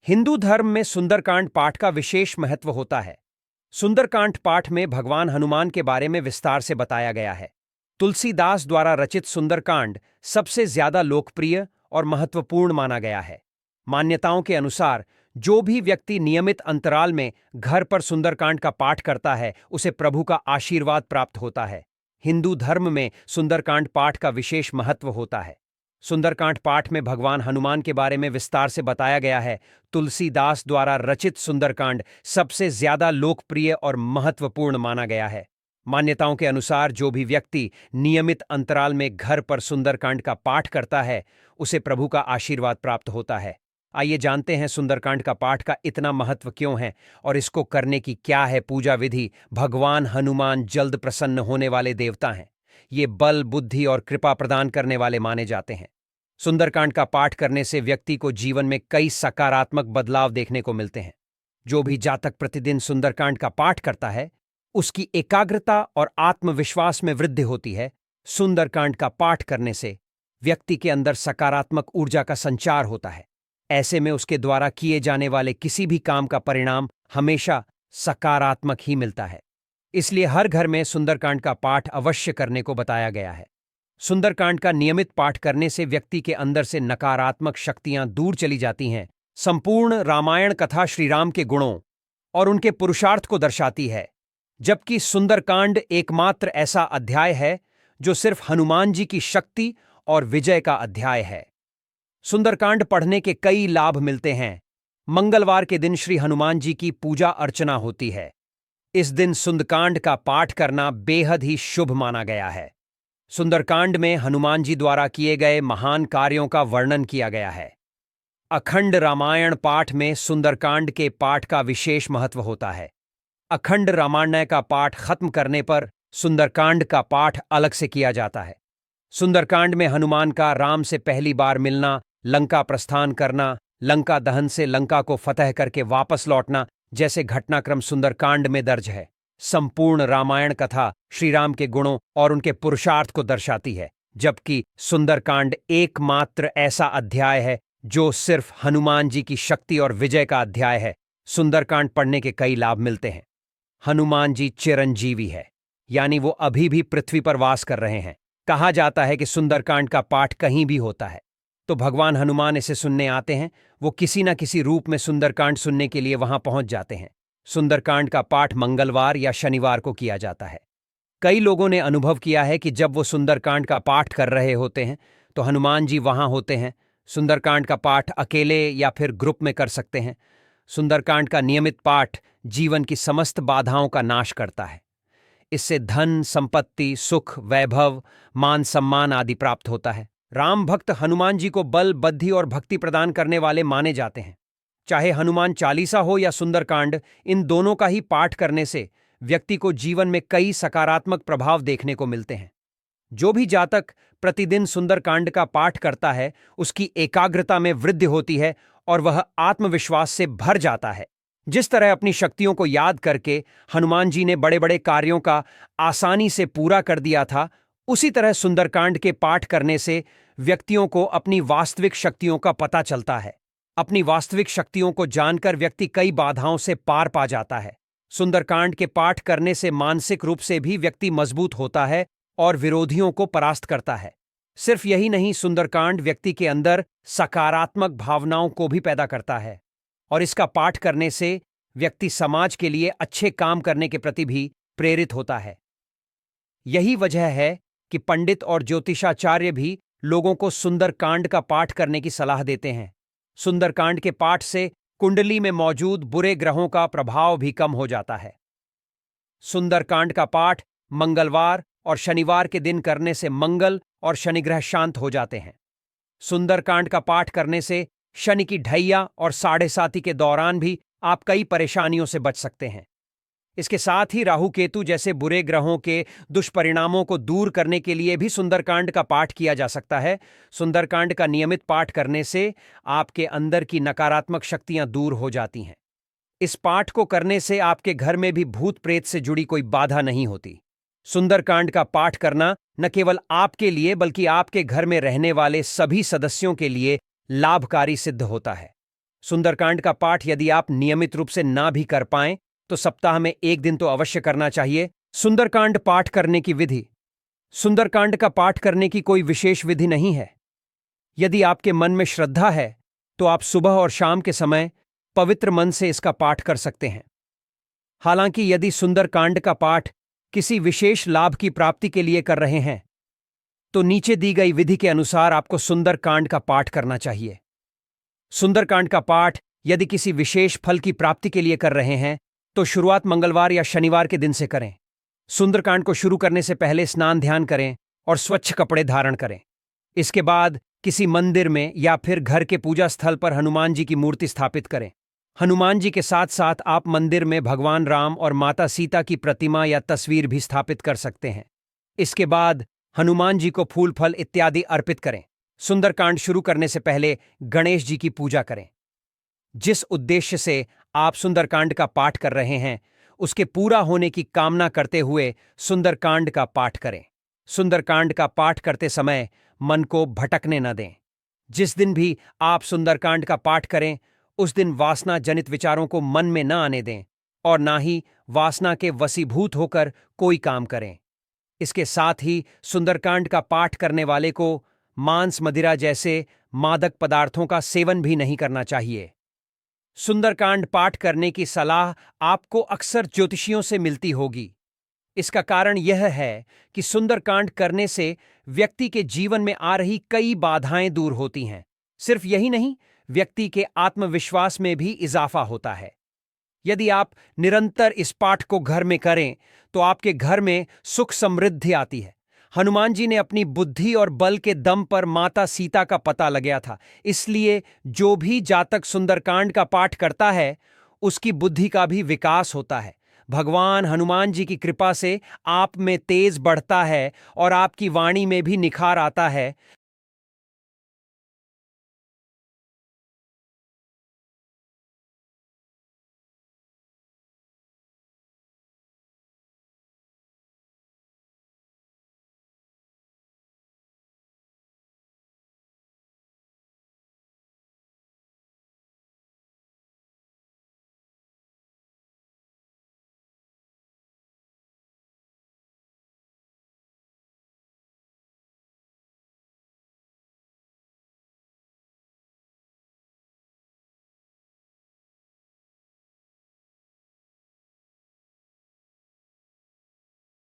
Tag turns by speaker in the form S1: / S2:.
S1: हिंदू धर्म में सुंदरकांड पाठ का विशेष महत्व होता है। सुंदरकांड पाठ में भगवान हनुमान के बारे में विस्तार से बताया गया है। तुलसीदास द्वारा रचित सुंदरकांड सबसे ज्यादा लोकप्रिय और महत्वपूर्ण माना गया है। मान्यताओं के अनुसार जो भी व्यक्ति नियमित अंतराल में घर पर सुंदरकांड का पाठ करता है उसे प्रभु का आशीर्वाद प्राप्त होता है। हिंदू धर्म में सुंदरकांड पाठ का विशेष महत्व होता है। सुंदरकांड पाठ में भगवान हनुमान के बारे में विस्तार से बताया गया है। तुलसीदास द्वारा रचित सुंदरकांड सबसे ज्यादा लोकप्रिय और महत्वपूर्ण माना गया है। मान्यताओं के अनुसार जो भी व्यक्ति नियमित अंतराल में घर पर सुंदरकांड का पाठ करता है उसे प्रभु का आशीर्वाद प्राप्त होता है। आइए जानते हैं सुंदरकांड का पाठ का इतना महत्व क्यों है और इसको करने की क्या है पूजा विधि। भगवान हनुमान जल्द प्रसन्न होने वाले देवता हैं। ये बल, बुद्धि और कृपा प्रदान करने वाले माने जाते हैं। सुंदरकांड का पाठ करने से व्यक्ति को जीवन में कई सकारात्मक बदलाव देखने को मिलते हैं। जो भी जातक प्रतिदिन सुंदरकांड का पाठ करता है उसकी एकाग्रता और आत्मविश्वास में वृद्धि होती है। सुंदरकांड का पाठ करने से व्यक्ति के अंदर सकारात्मक ऊर्जा का संचार होता है। ऐसे में उसके द्वारा किए जाने वाले किसी भी काम का परिणाम हमेशा सकारात्मक ही मिलता है। इसलिए हर घर में सुंदरकांड का पाठ अवश्य करने को बताया गया है। सुंदरकांड का नियमित पाठ करने से व्यक्ति के अंदर से नकारात्मक शक्तियां दूर चली जाती हैं। संपूर्ण रामायण कथा श्रीराम के गुणों और उनके पुरुषार्थ को दर्शाती है, जबकि सुंदरकांड एकमात्र ऐसा अध्याय है जो सिर्फ हनुमान जी की शक्ति और विजय का अध्याय है। सुंदरकांड पढ़ने के कई लाभ मिलते हैं। मंगलवार के दिन श्री हनुमान जी की पूजा अर्चना होती है। इस दिन सुंदरकांड का पाठ करना बेहद ही शुभ माना गया है। सुंदरकांड में हनुमान जी द्वारा किए गए महान कार्यों का वर्णन किया गया है। अखंड रामायण पाठ में सुंदरकांड के पाठ का विशेष महत्व होता है। अखंड रामायण का पाठ खत्म करने पर सुंदरकांड का पाठ अलग से किया जाता है। सुंदरकांड में हनुमान का राम से पहली बार मिलना, लंका प्रस्थान करना, लंका दहन से लंका को फतह करके वापस लौटना जैसे घटनाक्रम सुंदरकांड में दर्ज है। संपूर्ण रामायण कथा श्रीराम के गुणों और उनके पुरुषार्थ को दर्शाती है, जबकि सुंदरकांड एकमात्र ऐसा अध्याय है जो सिर्फ हनुमान जी की शक्ति और विजय का अध्याय है। सुंदरकांड पढ़ने के कई लाभ मिलते हैं। हनुमान जी चिरंजीवी है, यानी वो अभी भी पृथ्वी पर वास कर रहे हैं। कहा जाता है कि सुंदरकांड का पाठ कहीं भी होता है तो भगवान हनुमान इसे सुनने आते हैं। वो किसी न किसी रूप में सुंदरकांड सुनने के लिए वहां पहुंच जाते हैं। सुंदरकांड का पाठ मंगलवार या शनिवार को किया जाता है। कई लोगों ने अनुभव किया है कि जब वो सुंदरकांड का पाठ कर रहे होते हैं तो हनुमान जी वहां होते हैं। सुंदरकांड का पाठ अकेले या फिर ग्रुप में कर सकते हैं। सुंदरकांड का नियमित पाठ जीवन की समस्त बाधाओं का नाश करता है। इससे धन, संपत्ति, सुख, वैभव, मान सम्मान आदि प्राप्त होता है। राम भक्त हनुमान जी को बल, बुद्धि और भक्ति प्रदान करने वाले माने जाते हैं। चाहे हनुमान चालीसा हो या सुंदरकांड, इन दोनों का ही पाठ करने से व्यक्ति को जीवन में कई सकारात्मक प्रभाव देखने को मिलते हैं। जो भी जातक प्रतिदिन सुंदरकांड का पाठ करता है उसकी एकाग्रता में वृद्धि होती है और वह आत्मविश्वास से भर जाता है। जिस तरह अपनी शक्तियों को याद करके हनुमान जी ने बड़े बड़े कार्यों का आसानी से पूरा कर दिया था, उसी तरह सुंदरकांड के पाठ करने से व्यक्तियों को अपनी वास्तविक शक्तियों का पता चलता है। अपनी वास्तविक शक्तियों को जानकर व्यक्ति कई बाधाओं से पार पा जाता है। सुंदरकांड के पाठ करने से मानसिक रूप से भी व्यक्ति मजबूत होता है और विरोधियों को परास्त करता है। सिर्फ यही नहीं, सुंदरकांड व्यक्ति के अंदर सकारात्मक भावनाओं को भी पैदा करता है और इसका पाठ करने से व्यक्ति समाज के लिए अच्छे काम करने के प्रति भी प्रेरित होता है। यही वजह है कि पंडित और ज्योतिषाचार्य भी लोगों को सुंदरकांड का पाठ करने की सलाह देते हैं। सुंदरकांड के पाठ से कुंडली में मौजूद बुरे ग्रहों का प्रभाव भी कम हो जाता है। सुंदरकांड का पाठ मंगलवार और शनिवार के दिन करने से मंगल और शनि ग्रह शांत हो जाते हैं। सुंदरकांड का पाठ करने से शनि की ढैया और साढ़े साती के दौरान भी आप कई परेशानियों से बच सकते हैं। इसके साथ ही राहु केतु जैसे बुरे ग्रहों के दुष्परिणामों को दूर करने के लिए भी सुंदरकांड का पाठ किया जा सकता है। सुंदरकांड का नियमित पाठ करने से आपके अंदर की नकारात्मक शक्तियां दूर हो जाती हैं। इस पाठ को करने से आपके घर में भी भूत प्रेत से जुड़ी कोई बाधा नहीं होती। सुंदरकांड का पाठ करना न केवल आपके लिए बल्कि आपके घर में रहने वाले सभी सदस्यों के लिए लाभकारी सिद्ध होता है। सुंदरकांड का पाठ यदि आप नियमित रूप से ना भी कर पाएं तो सप्ताह में एक दिन तो अवश्य करना चाहिए। सुंदरकांड पाठ करने की विधि। सुंदरकांड का पाठ करने की कोई विशेष विधि नहीं है। यदि आपके मन में श्रद्धा है तो आप सुबह और शाम के समय पवित्र मन से इसका पाठ कर सकते हैं। हालांकि यदि सुंदरकांड का पाठ किसी विशेष लाभ की प्राप्ति के लिए कर रहे हैं तो नीचे दी गई विधि के अनुसार आपको सुंदरकांड का पाठ करना चाहिए। सुंदरकांड का पाठ यदि किसी विशेष फल की प्राप्ति के लिए कर रहे हैं तो शुरुआत मंगलवार या शनिवार के दिन से करें। सुंदरकांड को शुरू करने से पहले स्नान ध्यान करें और स्वच्छ कपड़े धारण करें। इसके बाद किसी मंदिर में या फिर घर के पूजा स्थल पर हनुमान जी की मूर्ति स्थापित करें। हनुमान जी के साथ साथ आप मंदिर में भगवान राम और माता सीता की प्रतिमा या तस्वीर भी स्थापित कर सकते हैं। इसके बाद हनुमान जी को फूल फल इत्यादि अर्पित करें। सुंदरकांड शुरू करने से पहले गणेश जी की पूजा करें। जिस उद्देश्य से आप सुंदरकांड का पाठ कर रहे हैं उसके पूरा होने की कामना करते हुए सुंदरकांड का पाठ करें। सुंदरकांड का पाठ करते समय मन को भटकने न दें। जिस दिन भी आप सुंदरकांड का पाठ करें उस दिन वासना जनित विचारों को मन में न आने दें और ना ही वासना के वशीभूत होकर कोई काम करें। इसके साथ ही सुंदरकांड का पाठ करने वाले को मांस मदिरा जैसे मादक पदार्थों का सेवन भी नहीं करना चाहिए। सुंदरकांड पाठ करने की सलाह आपको अक्सर ज्योतिषियों से मिलती होगी। इसका कारण यह है कि सुंदरकांड करने से व्यक्ति के जीवन में आ रही कई बाधाएं दूर होती हैं। सिर्फ यही नहीं, व्यक्ति के आत्मविश्वास में भी इजाफा होता है। यदि आप निरंतर इस पाठ को घर में करें तो आपके घर में सुख समृद्धि आती है। हनुमान जी ने अपनी बुद्धि और बल के दम पर माता सीता का पता लगाया था। इसलिए जो भी जातक सुंदरकांड का पाठ करता है उसकी बुद्धि का भी विकास होता है। भगवान हनुमान जी की कृपा से आप में तेज बढ़ता है और आपकी वाणी में भी निखार आता है।